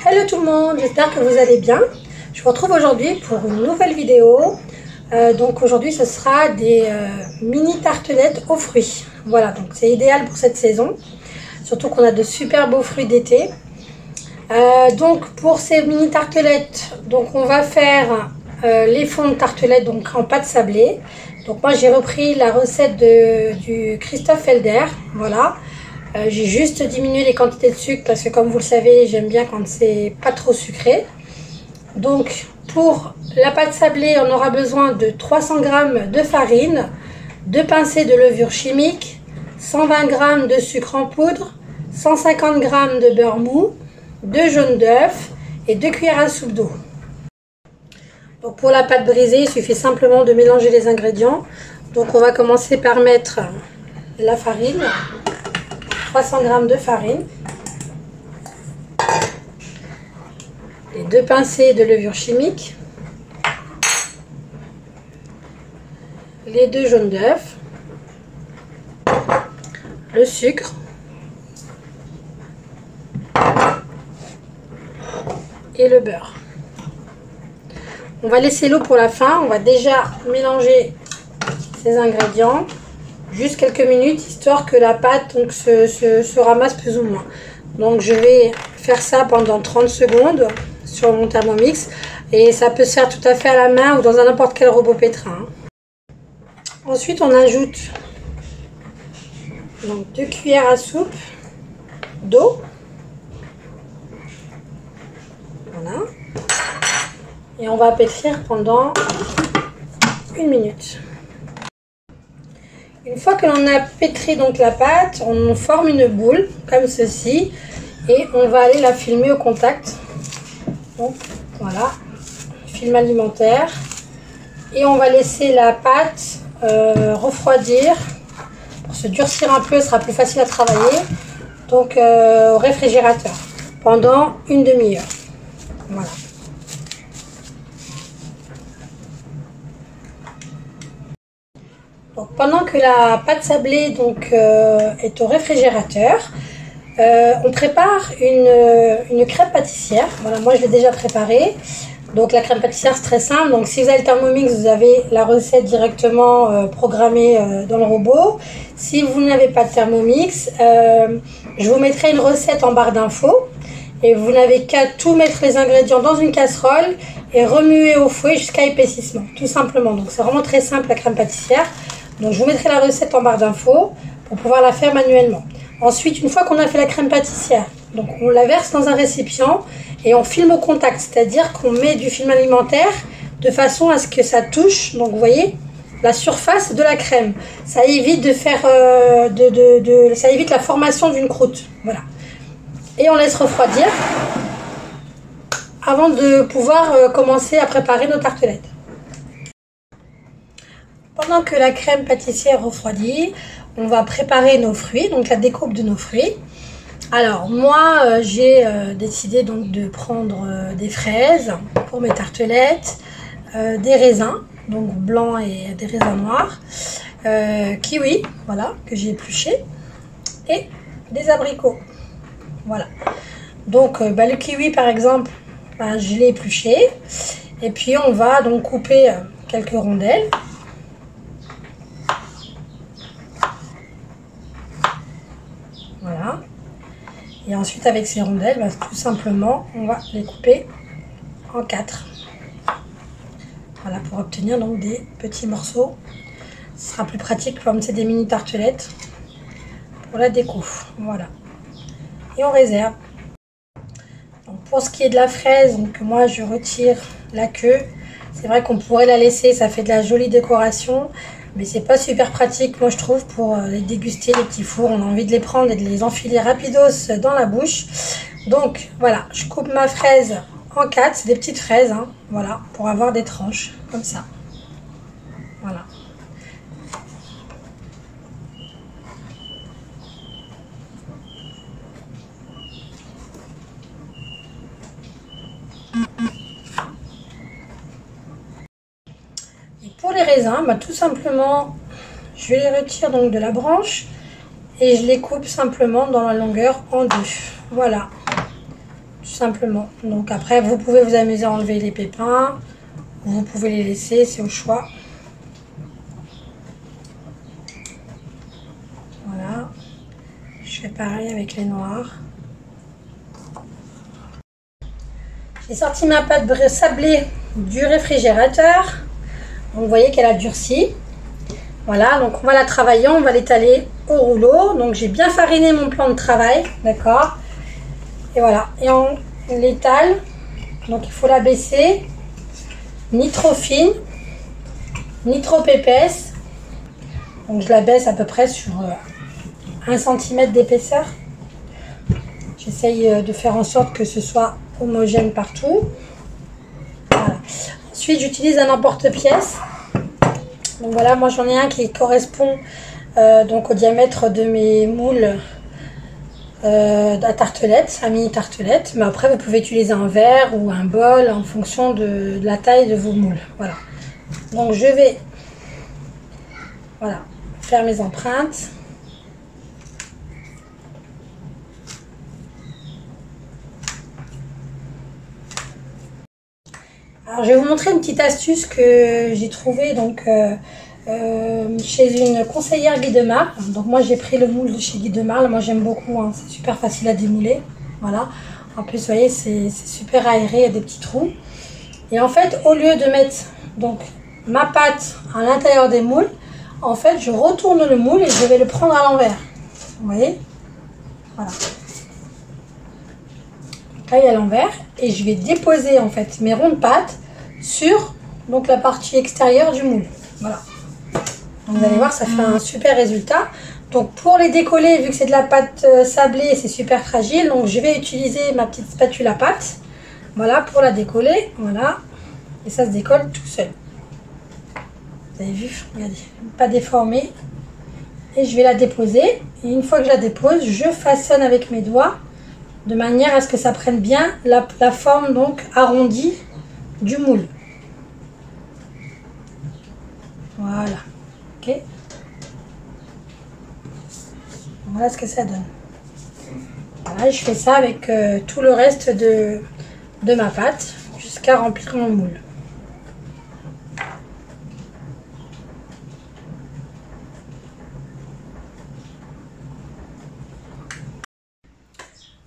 Hello tout le monde, j'espère que vous allez bien. Je vous retrouve aujourd'hui pour une nouvelle vidéo. Donc aujourd'hui ce sera des mini tartelettes aux fruits. Voilà, donc c'est idéal pour cette saison. Surtout qu'on a de super beaux fruits d'été. Donc pour ces mini tartelettes, donc on va faire les fonds de tartelettes donc en pâte sablée. Donc moi j'ai repris la recette du Christophe Felder. Voilà. J'ai juste diminué les quantités de sucre parce que comme vous le savez, j'aime bien quand c'est pas trop sucré. Donc pour la pâte sablée, on aura besoin de 300 g de farine, 2 pincées de levure chimique, 120 g de sucre en poudre, 150 g de beurre mou, 2 jaunes d'œufs et 2 cuillères à soupe d'eau. Donc pour la pâte brisée, il suffit simplement de mélanger les ingrédients. Donc on va commencer par mettre la farine. 300 g de farine, les 2 pincées de levure chimique, les 2 jaunes d'œufs, le sucre, et le beurre. On va laisser l'eau pour la fin. On va déjà mélanger ces ingrédients juste quelques minutes, histoire que la pâte donc, se ramasse plus ou moins. Donc je vais faire ça pendant 30 secondes sur mon Thermomix. Et ça peut se faire tout à fait à la main ou dans n'importe quel robot pétrin. Ensuite on ajoute donc 2 cuillères à soupe d'eau. Voilà. Et on va pétrir pendant 1 minute. Une fois que l'on a pétri donc la pâte, on forme une boule comme ceci et on va aller la filmer au contact. Donc voilà, film alimentaire. Et on va laisser la pâte refroidir pour se durcir un peu, ce sera plus facile à travailler. Donc au réfrigérateur pendant une demi-heure. Voilà. Donc, pendant que la pâte sablée donc, est au réfrigérateur, on prépare une crème pâtissière. Voilà, moi je l'ai déjà préparée. Donc la crème pâtissière c'est très simple. Donc si vous avez le Thermomix, vous avez la recette directement programmée dans le robot. Si vous n'avez pas de Thermomix, je vous mettrai une recette en barre d'infos. Et vous n'avez qu'à tout mettre les ingrédients dans une casserole et remuer au fouet jusqu'à épaississement, tout simplement. Donc c'est vraiment très simple la crème pâtissière. Donc je vous mettrai la recette en barre d'infos pour pouvoir la faire manuellement. Ensuite, une fois qu'on a fait la crème pâtissière, donc on la verse dans un récipient et on filme au contact, c'est-à-dire qu'on met du film alimentaire de façon à ce que ça touche, donc vous voyez, la surface de la crème. Ça évite de faire, ça évite la formation d'une croûte. Voilà. Et on laisse refroidir avant de pouvoir commencer à préparer nos tartelettes. Pendant que la crème pâtissière refroidit, on va préparer nos fruits, donc la découpe de nos fruits. Alors moi j'ai décidé donc de prendre des fraises pour mes tartelettes, des raisins, donc blancs et des raisins noirs, kiwi, voilà, que j'ai épluché, et des abricots. Voilà. Donc le kiwi par exemple, je l'ai épluché, et puis on va donc couper quelques rondelles. Voilà. Et ensuite avec ces rondelles, tout simplement, on va les couper en 4. Voilà, pour obtenir donc des petits morceaux. Ce sera plus pratique comme c'est des mini tartelettes pour la déco. Voilà. Et on réserve. Donc pour ce qui est de la fraise, donc moi je retire la queue. C'est vrai qu'on pourrait la laisser, ça fait de la jolie décoration. Mais c'est pas super pratique, moi je trouve, pour les déguster, les petits fours. On a envie de les prendre et de les enfiler rapidos dans la bouche. Donc voilà, je coupe ma fraise en 4, c'est des petites fraises, hein, voilà, pour avoir des tranches, comme ça. Voilà. Pour les raisins, tout simplement, je les retire donc de la branche et je les coupe simplement dans la longueur en deux. Voilà. tout simplement. Donc après, vous pouvez vous amuser à enlever les pépins, vous pouvez les laisser, c'est au choix. Voilà, je fais pareil avec les noirs. J'ai sorti ma pâte sablée du réfrigérateur. Donc, vous voyez qu'elle a durci. Voilà, donc on va la travailler, on va l'étaler au rouleau. Donc j'ai bien fariné mon plan de travail, d'accord. Et voilà, et on l'étale. Donc il faut la baisser, ni trop fine, ni trop épaisse. Donc je la baisse à peu près sur 1 cm d'épaisseur. J'essaye de faire en sorte que ce soit homogène partout. Voilà. Ensuite j'utilise un emporte-pièce. Donc voilà, moi j'en ai un qui correspond donc au diamètre de mes moules à tartelette, un mini tartelette. Mais après vous pouvez utiliser un verre ou un bol en fonction de la taille de vos moules. Voilà. Donc je vais faire mes empreintes. Alors je vais vous montrer une petite astuce que j'ai trouvée donc chez une conseillère Guy Demar. Donc moi j'ai pris le moule de chez Guy Demar, moi j'aime beaucoup, hein. C'est super facile à démouler. Voilà. En plus vous voyez c'est super aéré, il y a des petits trous. Et en fait au lieu de mettre donc ma pâte à l'intérieur des moules, en fait je retourne le moule et je vais le prendre à l'envers. Vous voyez? Voilà. Là, il est à l'envers et je vais déposer en fait mes ronds de pâte sur donc la partie extérieure du moule. Voilà. Donc, vous allez voir, ça fait un super résultat. Donc pour les décoller, vu que c'est de la pâte sablée, c'est super fragile. Donc je vais utiliser ma petite spatule à pâte. Voilà, pour la décoller. Voilà. Et ça se décolle tout seul. Vous avez vu? Regardez, pas déformé. Et je vais la déposer. Et une fois que je la dépose, je façonne avec mes doigts de manière à ce que ça prenne bien la forme donc arrondie du moule. Voilà. Ok. Voilà ce que ça donne. Voilà, je fais ça avec tout le reste de ma pâte jusqu'à remplir mon moule.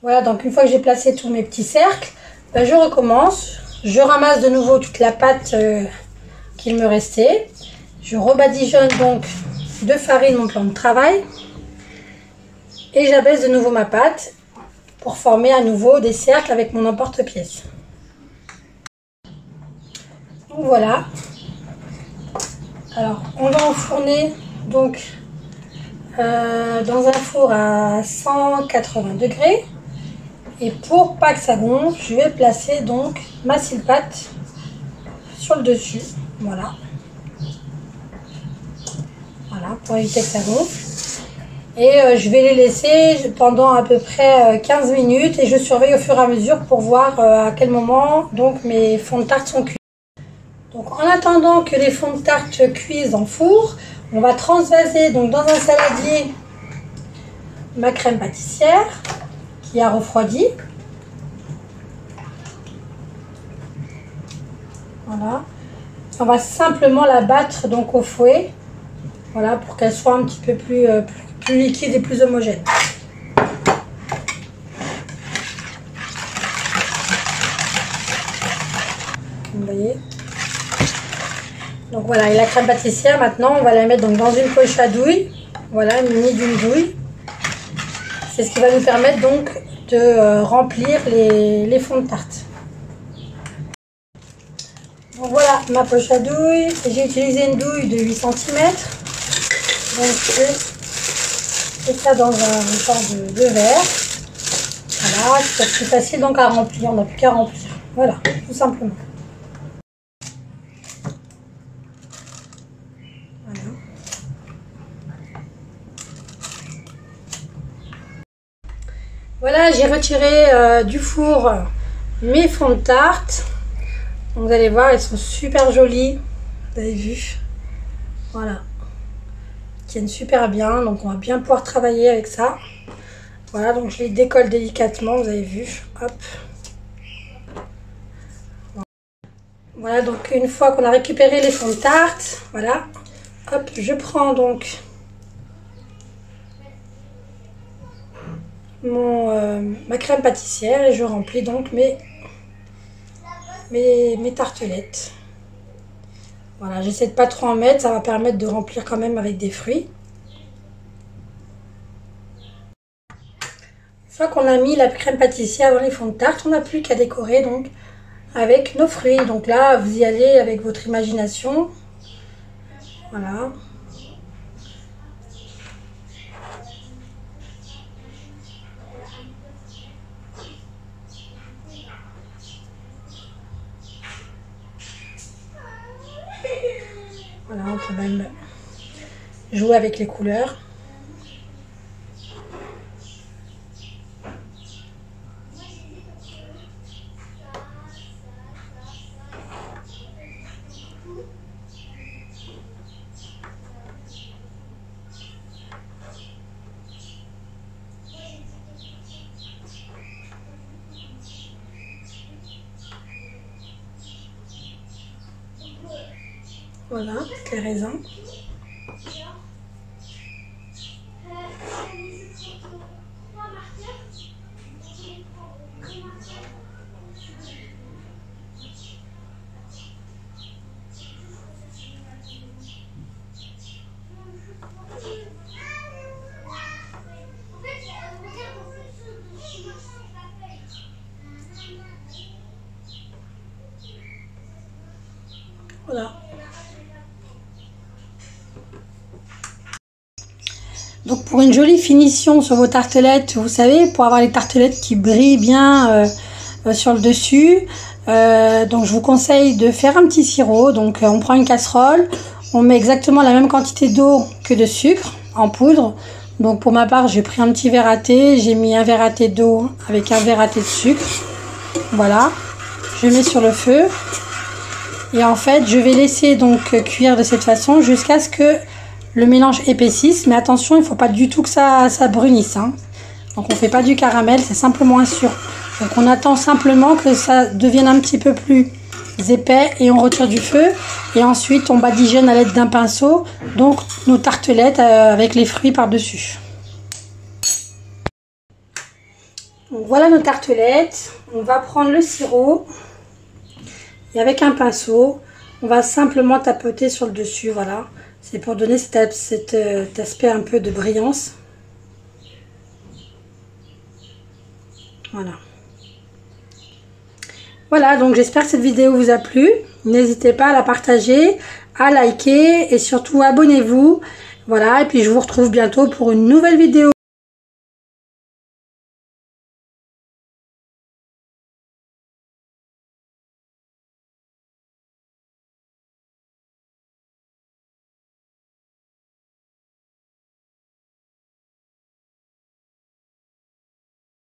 Voilà, donc une fois que j'ai placé tous mes petits cercles, ben je recommence. Je ramasse de nouveau toute la pâte qu'il me restait. Je rebadigeonne donc de farine mon plan de travail. Et j'abaisse de nouveau ma pâte pour former à nouveau des cercles avec mon emporte-pièce. Donc voilà. Alors on va enfourner donc dans un four à 180 degrés. Et pour pas que ça gonfle, je vais placer donc ma sile-pâte sur le dessus. Voilà. Voilà, pour éviter que ça gonfle. Et je vais les laisser pendant à peu près 15 minutes. Et je surveille au fur et à mesure pour voir à quel moment donc mes fonds de tarte sont cuits. Donc en attendant que les fonds de tarte cuisent en four, on va transvaser donc dans un saladier ma crème pâtissière qui a refroidi. Voilà. On va simplement la battre donc au fouet. Voilà, pour qu'elle soit un petit peu plus liquide et plus homogène. Vous voyez. Donc voilà, et la crème pâtissière maintenant, on va la mettre donc dans une poche à douille. Voilà, munie d'une douille. C'est ce qui va nous permettre donc de remplir les fonds de tarte. Donc voilà ma poche à douille. J'ai utilisé une douille de 8 cm. Donc je fais ça dans un genre de verre. Voilà, c'est plus facile donc à remplir. On n'a plus qu'à remplir. Voilà, tout simplement. Voilà. Voilà, j'ai retiré du four mes fonds de tarte. Donc, vous allez voir, ils sont super jolis. Vous avez vu? Voilà. Ils tiennent super bien. Donc on va bien pouvoir travailler avec ça. Voilà, donc je les décolle délicatement. Vous avez vu? Hop. Voilà, donc une fois qu'on a récupéré les fonds de tarte, voilà, hop, je prends donc ma crème pâtissière et je remplis donc mes tartelettes. Voilà, j'essaie de pas trop en mettre, ça va permettre de remplir quand même avec des fruits. Une fois qu'on a mis la crème pâtissière dans les fonds de tarte, on n'a plus qu'à décorer donc avec nos fruits. Donc là, vous y allez avec votre imagination. Voilà. Voilà, on peut même jouer avec les couleurs. Voilà, les raisins. Voilà. Donc pour une jolie finition sur vos tartelettes, vous savez, pour avoir les tartelettes qui brillent bien sur le dessus, donc je vous conseille de faire un petit sirop. Donc on prend une casserole, on met exactement la même quantité d'eau que de sucre en poudre. Donc pour ma part, j'ai pris un petit verre à thé, j'ai mis un verre à thé d'eau avec un verre à thé de sucre. Voilà, je mets sur le feu. Et en fait, je vais laisser donc cuire de cette façon jusqu'à ce que le mélange épaississe. Mais attention, il ne faut pas du tout que ça brunisse, hein. Donc on ne fait pas du caramel, c'est simplement un sirop. Donc on attend simplement que ça devienne un petit peu plus épais et on retire du feu. Et ensuite, on badigeonne à l'aide d'un pinceau. Donc nos tartelettes avec les fruits par-dessus. Donc voilà nos tartelettes. On va prendre le sirop. Et avec un pinceau, on va simplement tapoter sur le dessus, voilà. C'est pour donner cet aspect un peu de brillance. Voilà. Voilà, donc j'espère que cette vidéo vous a plu. N'hésitez pas à la partager, à liker et surtout abonnez-vous. Voilà, et puis je vous retrouve bientôt pour une nouvelle vidéo.